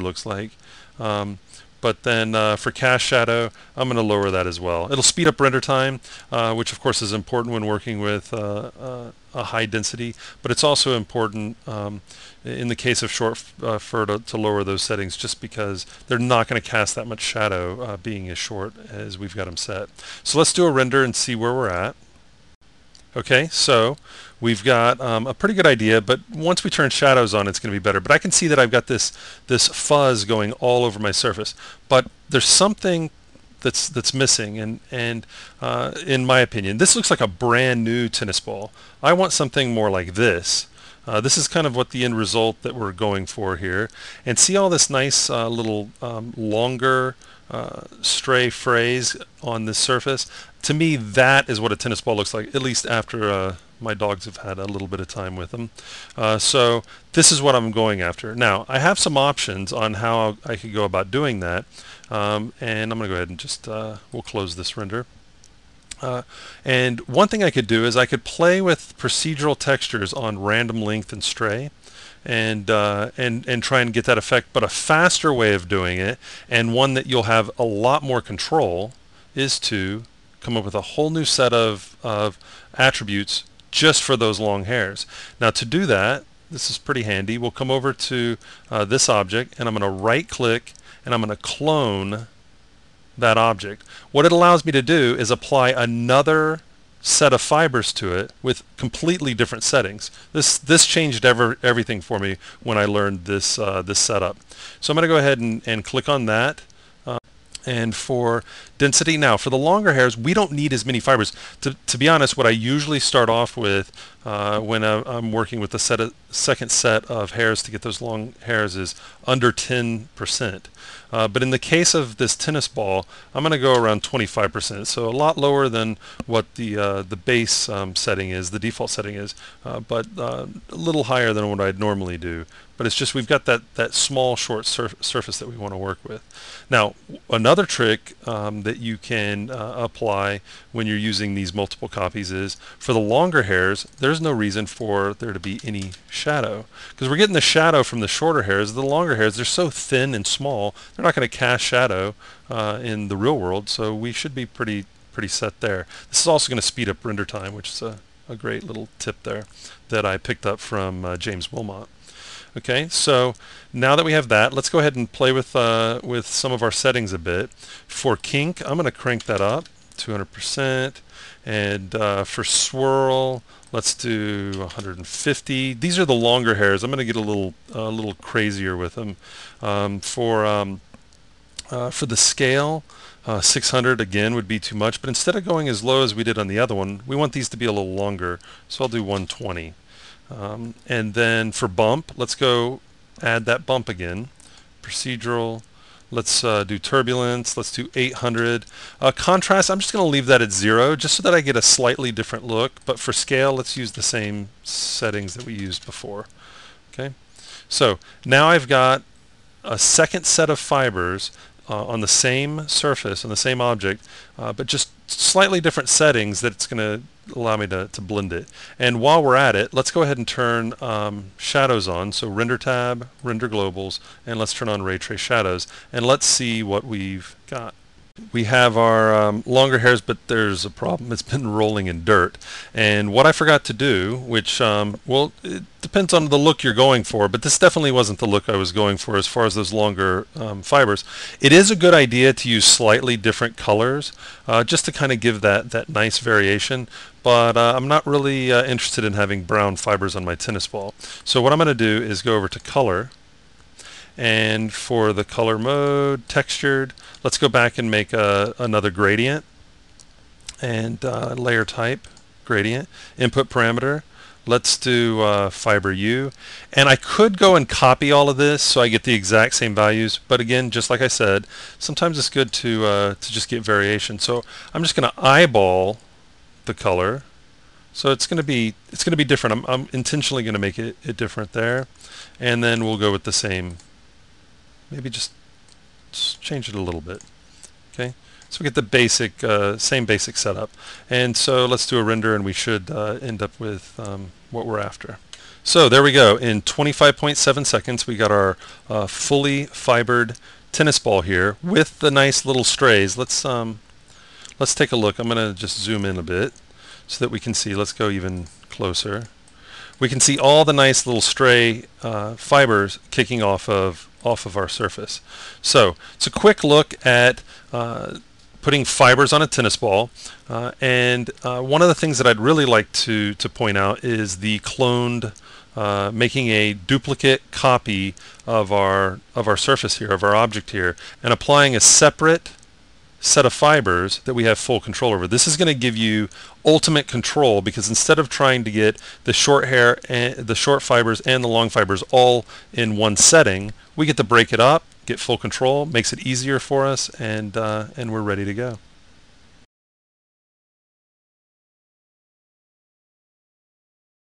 looks like. But then for cast shadow, I'm going to lower that as well. It'll speed up render time, which of course is important when working with a high density, but it's also important in the case of short fur to lower those settings, just because they're not going to cast that much shadow being as short as we've got them set. So let's do a render and see where we're at. Okay, so we've got a pretty good idea, but once we turn shadows on, it's going to be better. But I can see that I've got this fuzz going all over my surface. But there's something that's missing, and in my opinion, this looks like a brand new tennis ball. I want something more like this. This is kind of what the end result that we're going for here. And see all this nice little longer stray phrase on this surface? To me, that is what a tennis ball looks like, at least after my dogs have had a little bit of time with them. So this is what I'm going after. Now, I have some options on how I could go about doing that. And I'm going to go ahead and just, we'll close this render. And one thing I could do is I could play with procedural textures on random length and stray, and try and get that effect. But a faster way of doing it, and one that you'll have a lot more control, is to come up with a whole new set of attributes just for those long hairs. Now to do that, this is pretty handy. We'll come over to this object, and I'm going to right click, and I'm going to clone that object. What it allows me to do is apply another set of fibers to it with completely different settings. This changed everything for me when I learned this this setup. So I'm going to go ahead and click on that. And for density, now for the longer hairs, we don't need as many fibers. To be honest, what I usually start off with when I'm working with the second set of hairs to get those long hairs is under 10%. But in the case of this tennis ball, I'm going to go around 25%, so a lot lower than what the base setting is, the default setting is, but a little higher than what I'd normally do. But it's just we've got that small short surface that we want to work with. Now another trick that you can apply when you're using these multiple copies is for the longer hairs, there's no reason for there to be any shadow, because we're getting the shadow from the shorter hairs. The longer hairs, they're so thin and small, they're not going to cast shadow in the real world, so we should be pretty set there. This is also going to speed up render time, which is a great little tip there that I picked up from James Wilmot. Okay, so now that we have that, let's go ahead and play with some of our settings a bit. For kink, I'm going to crank that up 200%, and for swirl, let's do 150. These are the longer hairs. I'm going to get a little crazier with them. For the scale, 600 again would be too much, but instead of going as low as we did on the other one, we want these to be a little longer, so I'll do 120. And then for bump, let's go add that bump again. Procedural, let's do turbulence, let's do 800. Contrast, I'm just going to leave that at 0 just so that I get a slightly different look, but for scale, let's use the same settings that we used before. Okay, so now I've got a second set of fibers on the same surface, on the same object, but just slightly different settings that it's going to allow me to blend it. And while we're at it, let's go ahead and turn shadows on. So render tab, render globals, and let's turn on ray trace shadows, and let's see what we've got. We have our longer hairs, but there's a problem. It's been rolling in dirt. And what I forgot to do, which, well, it depends on the look you're going for, but this definitely wasn't the look I was going for as far as those longer fibers. It is a good idea to use slightly different colors just to kind of give that nice variation, but I'm not really interested in having brown fibers on my tennis ball. So what I'm going to do is go over to color, and for the color mode, textured, let's go back and make another gradient, and layer type, gradient, input parameter, let's do fiber U, and I could go and copy all of this so I get the exact same values, but again, just like I said, sometimes it's good to just get variation. So I'm just going to eyeball the color, so it's going to be different. I'm intentionally going to make it different there, and then we'll go with the same. Maybe just change it a little bit. Okay, so we get the basic, same basic setup. And so let's do a render, and we should end up with what we're after. So there we go. In 25.7 seconds, we got our fully fibered tennis ball here with the nice little strays. Let's take a look. I'm going to just zoom in a bit so that we can see. Let's go even closer. We can see all the nice little stray fibers kicking off of our surface. So it's a quick look at putting fibers on a tennis ball, and one of the things that I'd really like to point out is the cloned, making a duplicate copy of our surface here, of our object here, and applying a separate set of fibers that we have full control over. This is going to give you ultimate control, because instead of trying to get the short hair and the short fibers and the long fibers all in one setting, we get to break it up, get full control, makes it easier for us, and we're ready to go.